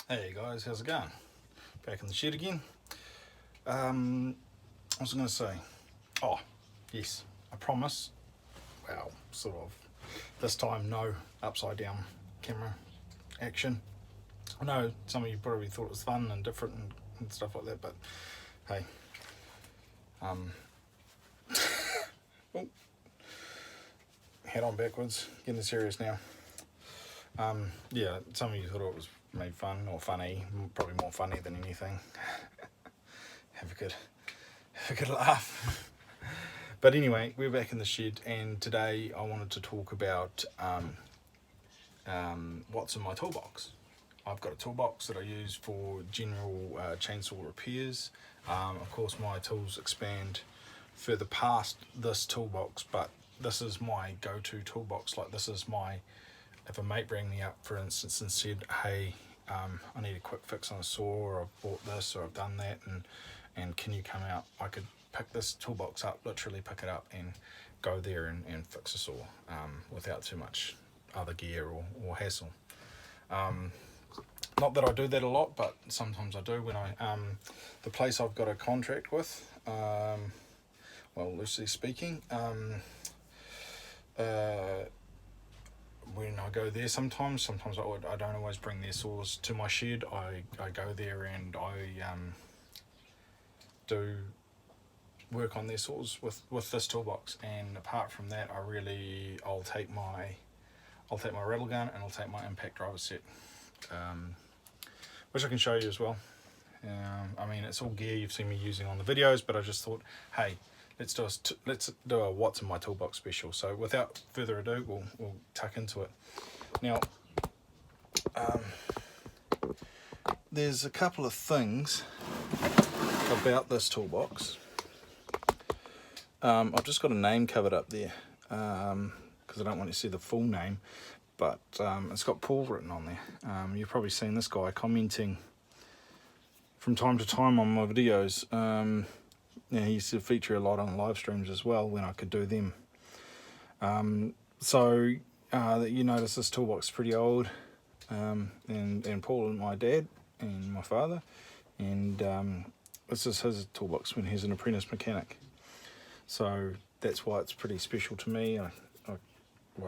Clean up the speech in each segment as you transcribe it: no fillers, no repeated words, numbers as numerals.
Hey guys, how's it going? Back in the shed again. What was I going to say? Oh, yes, I promise. Well, sort of. This time, no upside down camera action. I know some of you probably thought it was fun and different and stuff like that, but hey, um, oh, head on backwards, getting serious now. Yeah, some of you thought it was maybe fun or funny, probably more funny than anything. have a good laugh. But anyway, we're back in the shed, and today I wanted to talk about what's in my toolbox. I've got a toolbox that I use for general chainsaw repairs. Of course, my tools expand further past this toolbox, but this is my go-to toolbox. Like, this is my, if a mate rang me up, for instance, and said, hey, I need a quick fix on a saw, or I've bought this, or I've done that, and can you come out? I could pick this toolbox up, literally pick it up and go there and fix a saw without too much other gear or hassle. Not that I do that a lot, but sometimes I do when the place I've got a contract with, well, loosely speaking, when I go there sometimes I don't always bring their saws to my shed. I go there and I do work on their saws with this toolbox. And apart from that, I'll take my rattle gun and I'll take my impact driver set, which I can show you as well. I mean, it's all gear you've seen me using on the videos, but I just thought, hey, let's do a what's in my toolbox special. So without further ado, we'll tuck into it. Now, there's a couple of things about this toolbox. I've just got a name covered up there because I don't want you to see the full name, but it's got Paul written on there. You've probably seen this guy commenting from time to time on my videos. Yeah, he used to feature a lot on live streams as well when I could do them. So you notice this toolbox is pretty old, and Paul and my dad and my father, and this is his toolbox when he's an apprentice mechanic. So that's why it's pretty special to me. I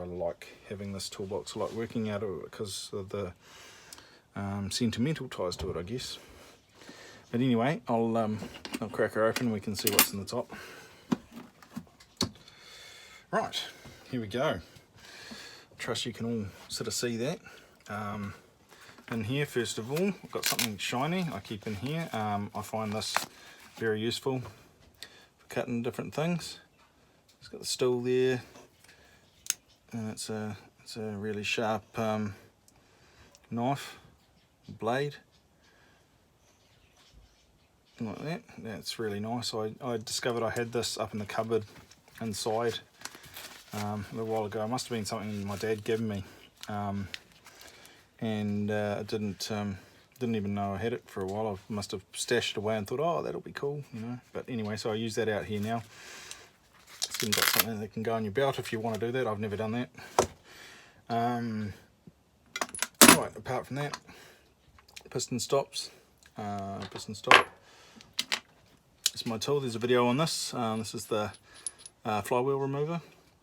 like having this toolbox. I like working out of it because of the sentimental ties to it, I guess. But anyway, I'll crack her open and we can see what's in the top. Right, here we go. Trust you can all sort of see that. In here, first of all, I've got something shiny I keep in here. I find this very useful for cutting different things. It's got the Stihl there, and it's a really sharp knife, blade. Like that. That's really nice. I discovered I had this up in the cupboard inside a little while ago. It must have been something my dad gave me, and I didn't even know I had it for a while. I must have stashed it away and thought, oh, that'll be cool, you know. But anyway, so I use that out here now. It's even got something that can go on your belt if you want to do that. I've never done that. Right, apart from that, piston stops. Piston stop. It's my tool. There's a video on this. This is the flywheel remover.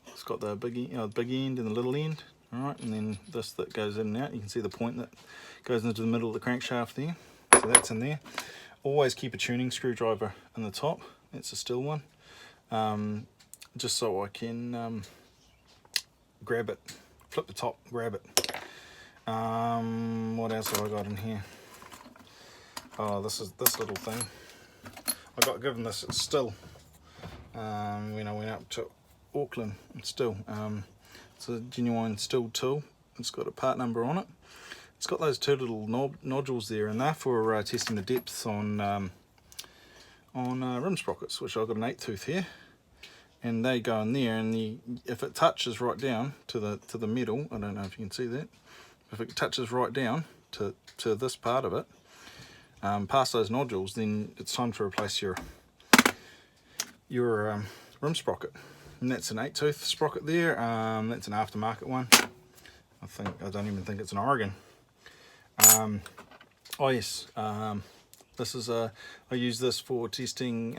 It's got the big end and the little end. All right, and then this that goes in and out. You can see the point that goes into the middle of the crankshaft there. So that's in there. Always keep a tuning screwdriver in the top. It's a Stihl one, just so I can grab it, flip the top, grab it. What else have I got in here? Oh, this little thing. I got given this at Stihl when I went up to Auckland and Stihl. It's a genuine Stihl tool. It's got a part number on it. It's got those two little nodules there, and they're for testing the depths on rim sprockets, which I've got an 8 tooth here, and they go in there. And if it touches right down to the metal, I don't know if you can see that. If it touches right down to this part of it, past those nodules, then it's time to replace your rim sprocket. And that's an 8 tooth sprocket there. That's an aftermarket one. I don't even think it's an Oregon. Oh yes, this is I use this for testing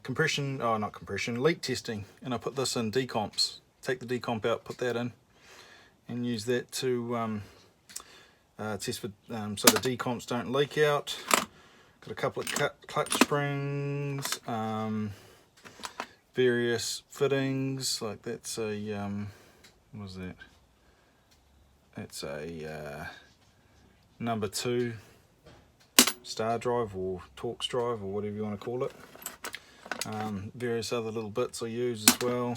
compression, oh not compression, leak testing, and I put this in decomps. Take the decomp out, put that in, and use that to test for so the decomps don't leak out. Got a couple of clutch springs, various fittings, like that's a what was that? That's a number 2 star drive or Torx drive or whatever you want to call it. Various other little bits I use as well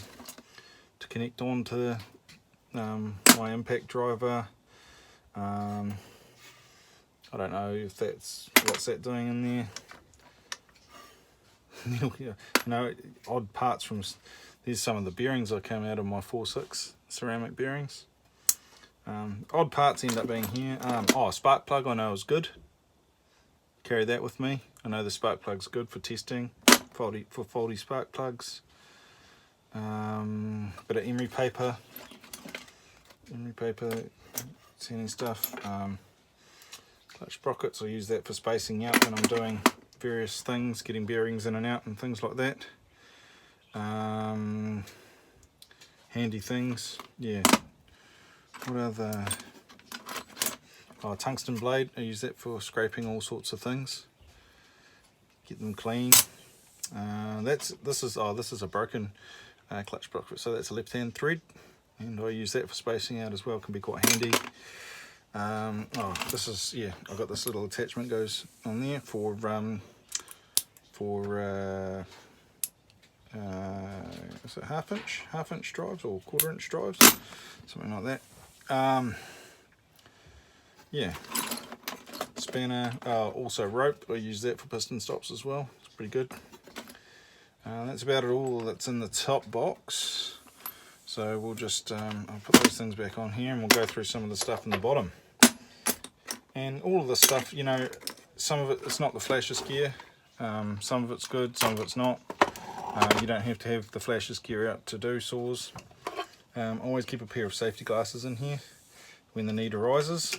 to connect onto my impact driver. I don't know if that's what's that doing in there. You know, odd parts from. There's some of the bearings that came out of my 4.6 ceramic bearings. Odd parts end up being here. Oh, spark plug I know is good. Carry that with me. I know the spark plug's good for testing faulty spark plugs. Bit of emery paper, sanding stuff. Clutch sprockets, I use that for spacing out when I'm doing various things, getting bearings in and out and things like that. Handy things, yeah. What other? Oh, tungsten blade, I use that for scraping all sorts of things. Get them clean. This is a broken clutch sprocket, so that's a left-hand thread, and I use that for spacing out as well. Can be quite handy. This is, yeah, I've got this little attachment goes on there for is it half inch drives or 1/4 inch drives, something like that. Yeah, spanner, also rope, I use that for piston stops as well. It's pretty good. That's about it all that's in the top box. So we'll just I'll put those things back on here and we'll go through some of the stuff in the bottom. And all of this stuff, you know, some of it's not the flashiest gear, some of it's good, some of it's not. You don't have to have the flashiest gear out to do saws. Always keep a pair of safety glasses in here when the need arises.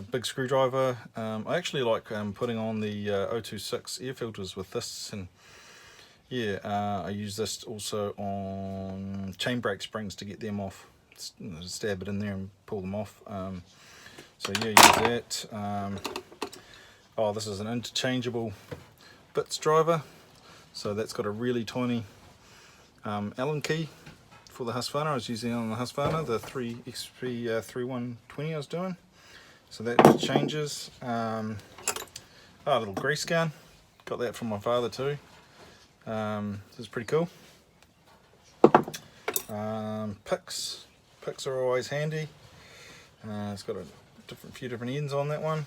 Big screwdriver. I actually like putting on the 026 air filters with this, and yeah, I use this also on chain brake springs to get them off. Stab it in there and pull them off. So yeah, use that. Oh, this is an interchangeable bits driver, so that's got a really tiny Allen key for the Husqvarna. I was using it on the Husqvarna, the 3XP3120 I was doing. So that just changes. A little grease gun, got that from my father too. This is pretty cool. Picks are always handy. It's got a few different ends on that one.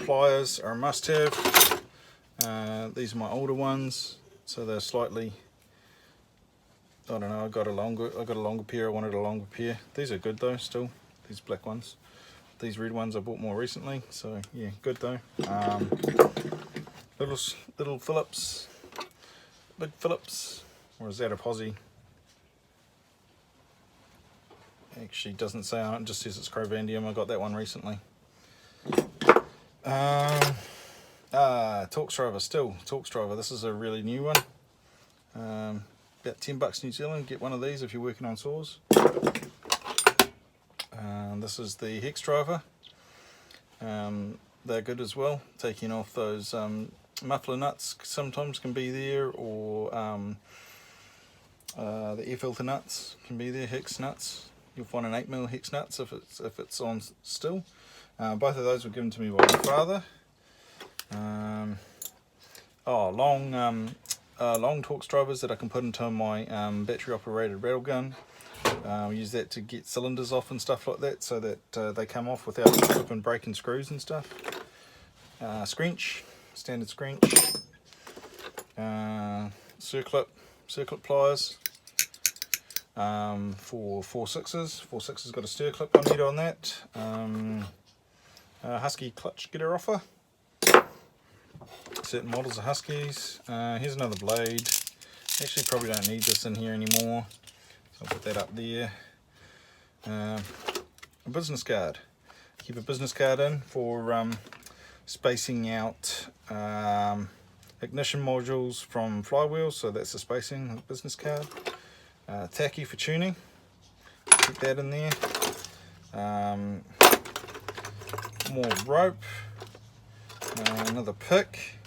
Pliers are a must-have. These are my older ones, so they're slightly, I don't know, I got a longer pair. I wanted a longer pair. These are good though, still. These black ones. These red ones I bought more recently, so yeah, good though. Little Phillips, big Phillips, or is that a Posse? Actually doesn't say on it, just says it's Crovandium. I got that one recently. Torx driver, Stihl Torx driver. This is a really new one. About $10 New Zealand. Get one of these if you're working on saws. This is the hex driver. They're good as well. Taking off those muffler nuts sometimes can be there, or the air filter nuts can be there. Hex nuts. You'll find an 8mm hex nuts if it's on Stihl. Both of those were given to me by my father. Long Torx drivers that I can put into my battery operated rattle gun. Use that to get cylinders off and stuff like that, so that they come off without flipping breaking screws and stuff. Scrunch, standard scrunch. Circlip pliers for 4.6s. 4.6's got a stir clip I need on that. Husky clutch getter offer. Certain models of Huskies. Here's another blade. Actually probably don't need this in here anymore, so I'll put that up there. a business card. Keep a business card in for spacing out ignition modules from flywheels, so that's the spacing business card. Tacky for tuning, keep that in there. More rope, another pick,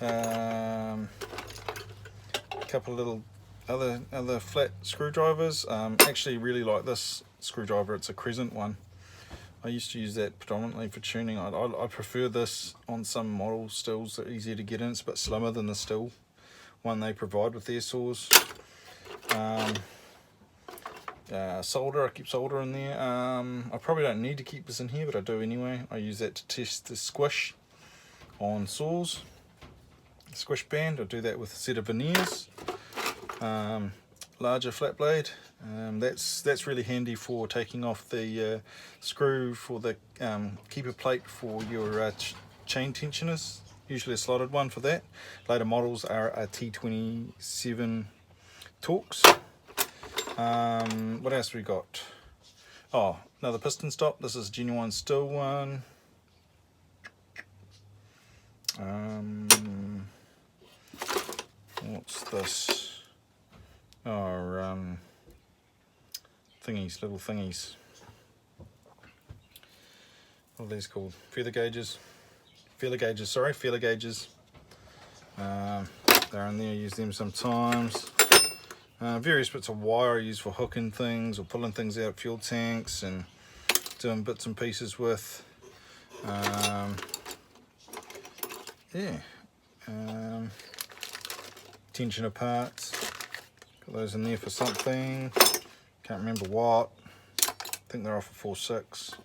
a couple of little other flat screwdrivers. Actually really like this screwdriver, it's a crescent one. I used to use that predominantly for tuning. I prefer this on some model Stihls that are easier to get in. It's a bit slimmer than the Stihl one they provide with their saws. Solder, I keep solder in there. I probably don't need to keep this in here, but I do anyway. I use that to test the squish on saws. The squish band, I do that with a set of veneers. Larger flat blade. That's really handy for taking off the screw for the keeper plate for your chain tensioners, usually a slotted one for that. Later models are a T27 Torx. What else we got? Oh, another piston stop. This is a genuine Stihl one. What's this? Oh, thingies, little thingies. What are these called? Feather gauges. Feeler gauges, sorry, feeler gauges. They're in there, I use them sometimes. Various bits of wire I use for hooking things or pulling things out of fuel tanks and doing bits and pieces with. Tensioner parts. Got those in there for something. Can't remember what. I think they're off a 4.6.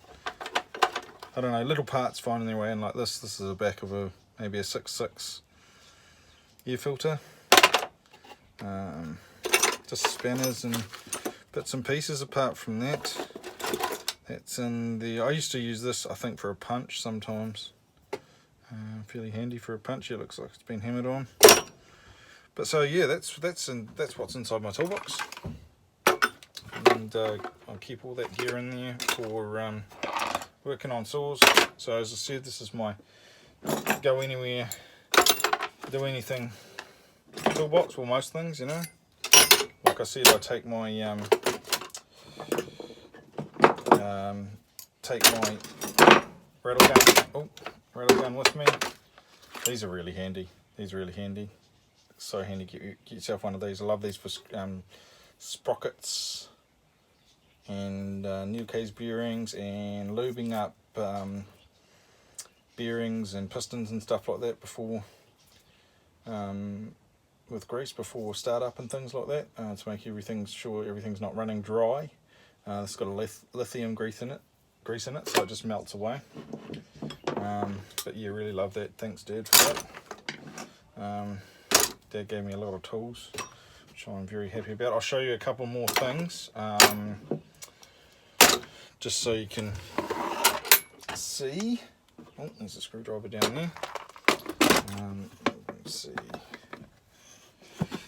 I don't know, little parts finding their way in like this. This is the back of maybe a 6.6 air filter. Just spanners and bits and pieces apart from that. That's in the, I used to use this I think for a punch sometimes. Fairly handy for a punch. It looks like it's been hammered on. But so yeah, that's what's inside my toolbox. And I'll keep all that gear in there for working on saws. So as I said, this is my go anywhere, do anything toolbox. Well, most things, you know. Like I said, I take my rattle gun with me. These are really handy. These are really handy. It's so handy. Get yourself one of these. I love these for sprockets and new case bearings and lubing up bearings and pistons and stuff like that before with grease before startup and things like that, to make sure everything's not running dry. It's got a lithium grease in it, so it just melts away. But yeah, really love that. Thanks, Dad, for that. Dad gave me a lot of tools, which I'm very happy about. I'll show you a couple more things, just so you can see. Oh, there's a screwdriver down there. Let's see.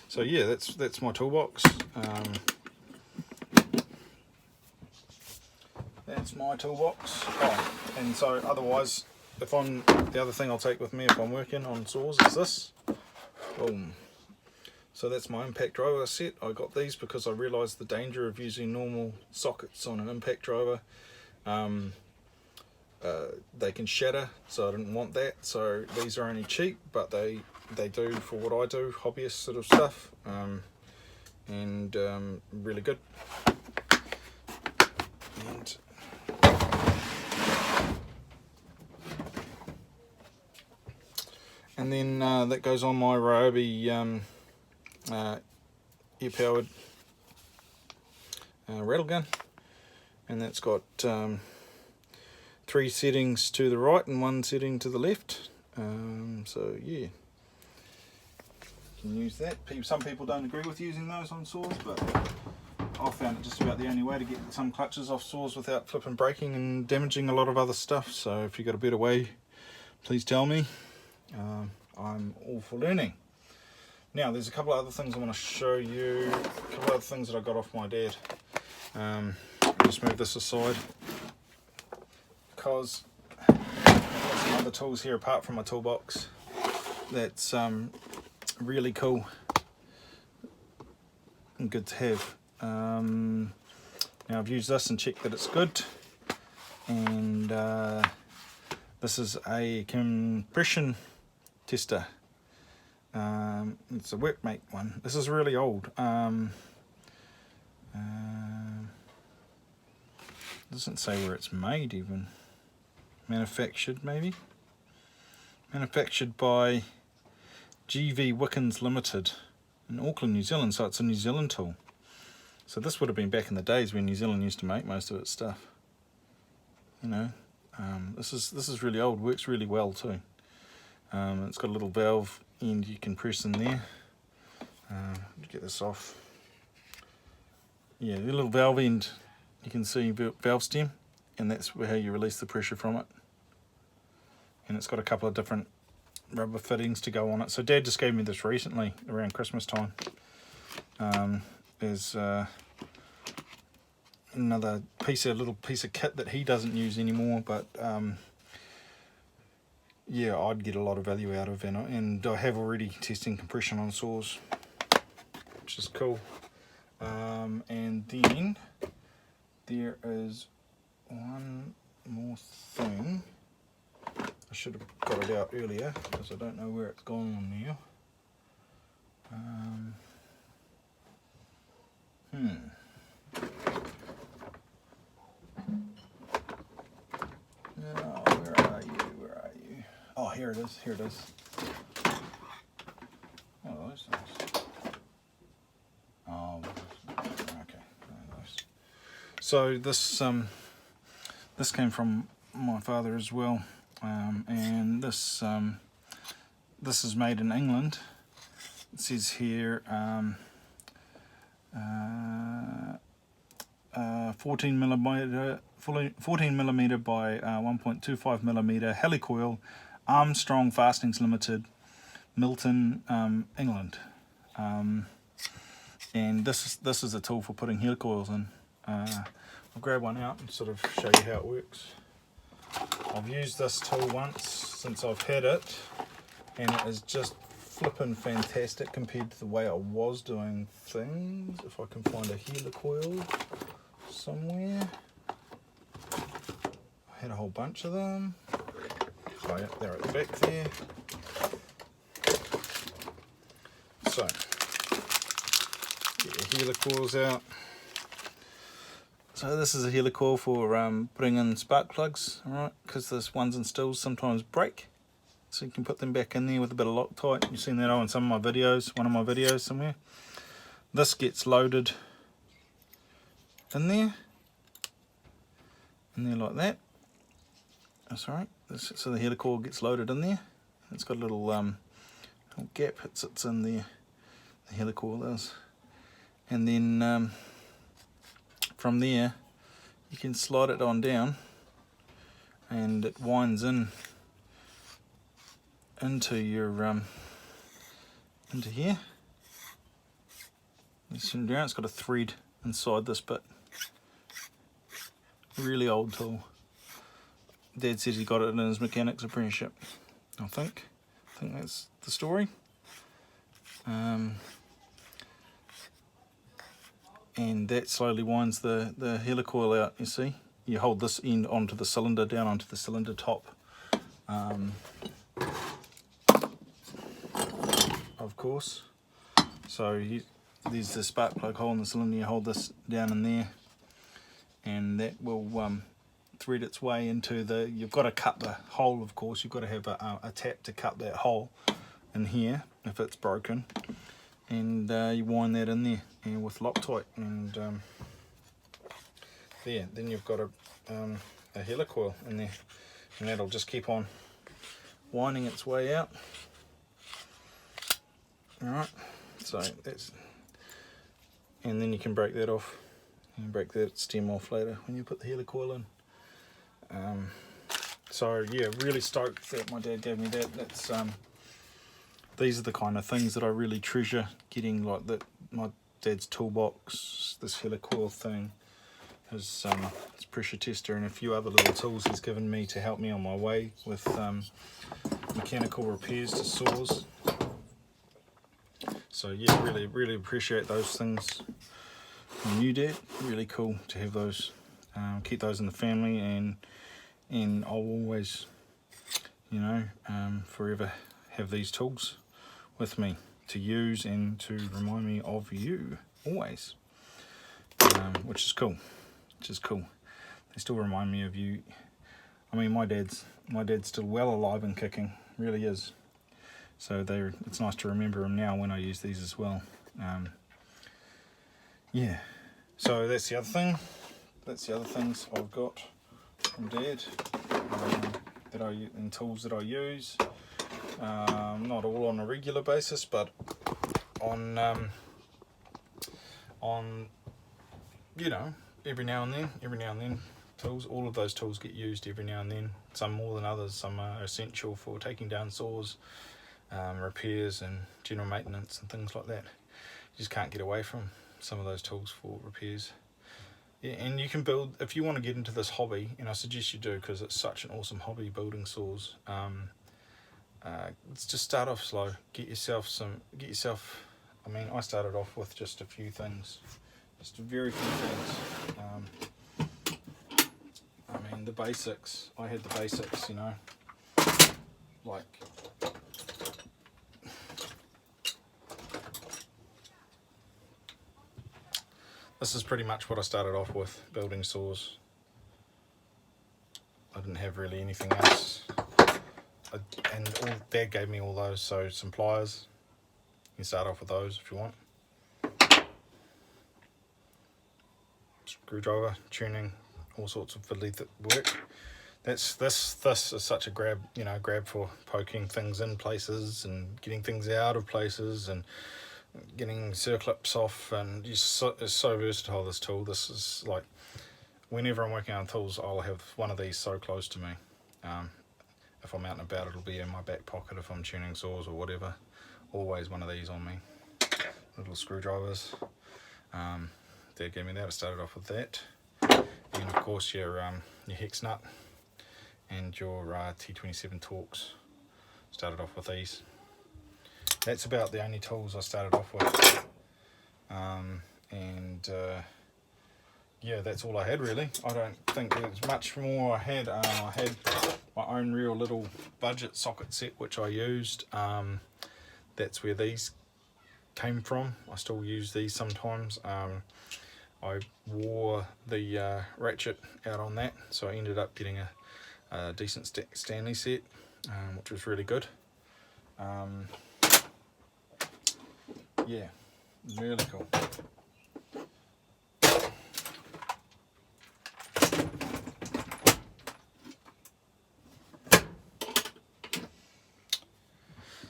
So yeah, that's my toolbox. That's my toolbox. Oh, and so otherwise, the other thing I'll take with me if I'm working on saws is this. Boom. So that's my impact driver set. I got these because I realised the danger of using normal sockets on an impact driver. They can shatter, so I didn't want that. So these are only cheap, but they do for what I do, hobbyist sort of stuff, and really good. And then that goes on my Ryobi air-powered rattle gun, and that's got 3 settings to the right and 1 setting to the left. So yeah, you can use that. Some people don't agree with using those on saws, but I've found it just about the only way to get some clutches off saws without flipping, breaking and damaging a lot of other stuff. So if you've got a better way, please tell me. I'm all for learning. Now there's a couple of other things I want to show you, a couple of other things that I got off my dad. just move this aside because I've got some other tools here apart from my toolbox that's really cool and good to have. Now I've used this and checked that it's good, and this is a compression tester. It's a workmate one. This is really old. Doesn't say where it's made even. Manufactured maybe? Manufactured by GV Wickens Limited in Auckland, New Zealand, so it's a New Zealand tool. So this would have been back in the days when New Zealand used to make most of its stuff. You know, this is really old, works really well too. It's got a little valve end you can press in there. Get this off. Yeah, the little valve end, you can see valve stem, and that's how you release the pressure from it. And it's got a couple of different rubber fittings to go on it. So Dad just gave me this recently around Christmas time. There's another little piece of kit that he doesn't use anymore, but yeah, I'd get a lot of value out of it, and I have already testing compression on saws, which is cool. And then there is one more thing. I should have got it out earlier because I don't know where it's gone now. No, where are you? Oh, here it is. Oh, that's nice. Oh, okay, nice. So this came from my father as well, and this is made in England. It says here 14 millimeter by 1.25 millimeter helicoil, Armstrong Fastenings Limited, Milton, England. And this is a tool for putting helicoils in. I'll grab one out and sort of show you how it works. I've used this tool once since I've had it, and it is just flippin' fantastic compared to the way I was doing things. If I can find a helicoil somewhere. I had a whole bunch of them. Oh yeah, they're at the back there. So, get your helicoils out. So this is a helicoil for putting in spark plugs, alright, because this ones and Stihls sometimes break. So you can put them back in there with a bit of Loctite. You've seen that on some of my videos, one of my videos somewhere. This gets loaded in there like that. That's alright. So the helicoil gets loaded in there. It's got a little gap that sits in there. The helicoil is, and then from there you can slide it on down, and it winds in into your into here. It's got a thread inside this bit. Really old tool. Dad says he got it in his mechanics apprenticeship. I think that's the story. And that slowly winds the helicoil out. You see, you hold this end onto the cylinder, down onto the cylinder top. Of course. So there's the spark plug hole in the cylinder. You hold this down in there, and that will thread its way into the. You've got to cut the hole, of course. You've got to have a tap to cut that hole in here if it's broken, and you wind that in there and with Loctite, and there. Then you've got a helicoil in there, and that'll just keep on winding its way out. Alright, so that's, and then you can break that off. You can break that stem off later when you put the helicoil in. So yeah, really stoked that my dad gave me that. That's these are the kind of things that I really treasure getting, like that. My dad's toolbox, this helicoil thing, his pressure tester and a few other little tools he's given me to help me on my way with mechanical repairs to saws. So yeah, really appreciate those things from you, Dad. Really cool to have those, keep those in the family, and I'll always, you know, forever have these tools with me to use and to remind me of you always, which is cool. They still remind me of you. I mean, my dad's still well alive and kicking, really is. So it's nice to remember him now when I use these as well. Yeah. So that's the other thing. That's the other things I've got from Dad, and tools that I use. Not all on a regular basis, but on you know, every now and then tools. All of those tools get used every now and then. Some more than others. Some are essential for taking down saws, repairs and general maintenance and things like that. You just can't get away from some of those tools for repairs. Yeah, and you can build, if you want to get into this hobby, and I suggest you do because it's such an awesome hobby, building saws. Let's just start off slow. Get yourself. I mean, I started off with just a few things, just very few things. I mean, the basics. I had the basics, you know, like. This is pretty much what I started off with, building saws. I didn't have really anything else. Dad gave me all those, so some pliers. You can start off with those if you want. Screwdriver, tuning, all sorts of fiddly work. This is such a grab for poking things in places and getting things out of places and getting circlips off, and it's so versatile, this tool. This is like, whenever I'm working on tools, I'll have one of these so close to me. If I'm out and about, it'll be in my back pocket if I'm tuning saws or whatever. Always one of these on me. Little screwdrivers. Dad gave me that. I started off with that. And of course your hex nut and your T27 Torx. Started off with these. That's about the only tools I started off with. Yeah, that's all I had really. I don't think there's much more I had. I had my own real little budget socket set which I used. That's where these came from. I still use these sometimes. I wore the ratchet out on that, so I ended up getting a decent Stanley set, which was really good. Yeah, really cool.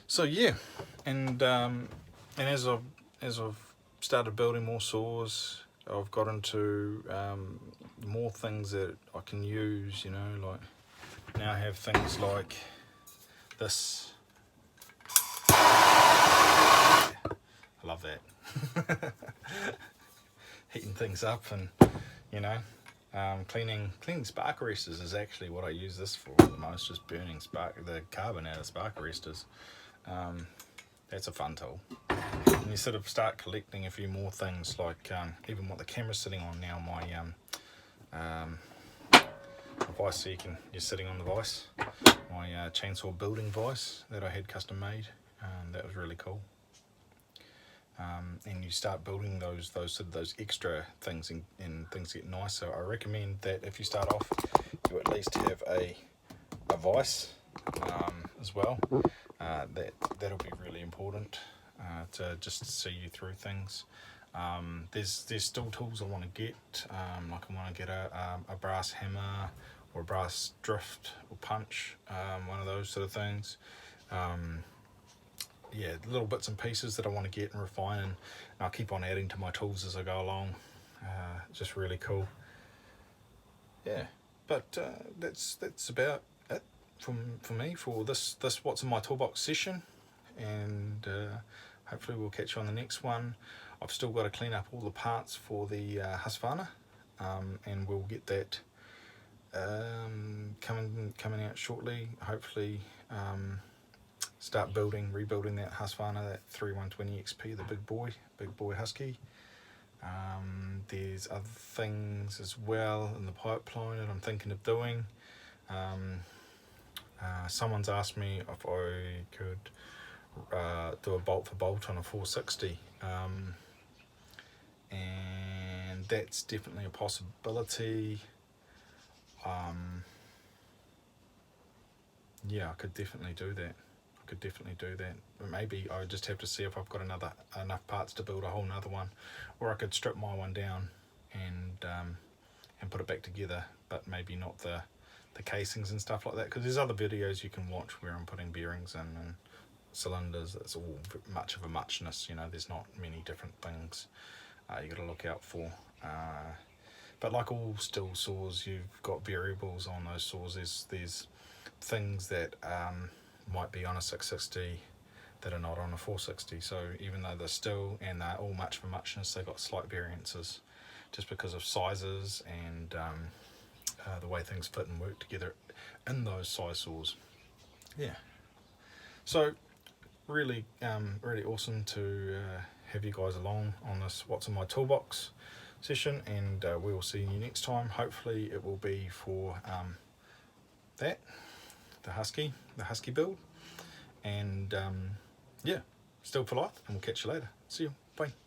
So yeah, and as I've started building more saws, I've got into more things that I can use. You know, like now I have things like this. I love that. Heating things up, and you know, cleaning spark arresters is actually what I use this for the most. Just burning the carbon out of spark arresters. That's a fun tool. And you sort of start collecting a few more things, like even what the camera's sitting on now. My vise, so you're sitting on the vise. My chainsaw building vise that I had custom made. That was really cool. And you start building those extra things, and things get nicer. I recommend that if you start off, you at least have a vise as well. That'll be really important to just see you through things. There's still tools I want to get, like I want to get a brass hammer or a brass drift or punch, one of those sort of things. Yeah, little bits and pieces that I want to get and refine, and I'll keep on adding to my tools as I go along. Just really cool. Yeah, but that's about it for me for this what's in my toolbox session, and hopefully we'll catch you on the next one. I've still got to clean up all the parts for the Husqvarna and we'll get that coming out shortly. Hopefully start rebuilding that Husqvarna, that 3120 XP, the big boy husky. There's other things as well in the pipeline that I'm thinking of doing. Someone's asked me if I could do a bolt for bolt on a 460, and that's definitely a possibility. Yeah, I could definitely do that. But maybe I would just have to see if I've got enough parts to build a whole nother one, or I could strip my one down and put it back together, but maybe not the casings and stuff like that, because there's other videos you can watch where I'm putting bearings in and cylinders. It's all much of a muchness, you know. There's not many different things you got to look out for. But like all Stihl saws, you've got variables on those saws. There's things that might be on a 660 that are not on a 460. So even though they're Stihl and they're all much for muchness, they've got slight variances just because of sizes and the way things fit and work together in those size saws. Yeah. So really awesome to have you guys along on this What's in My Toolbox session, and we will see you next time. Hopefully it will be for the husky build, and yeah, Stihl for life, and we'll catch you later. See you, bye.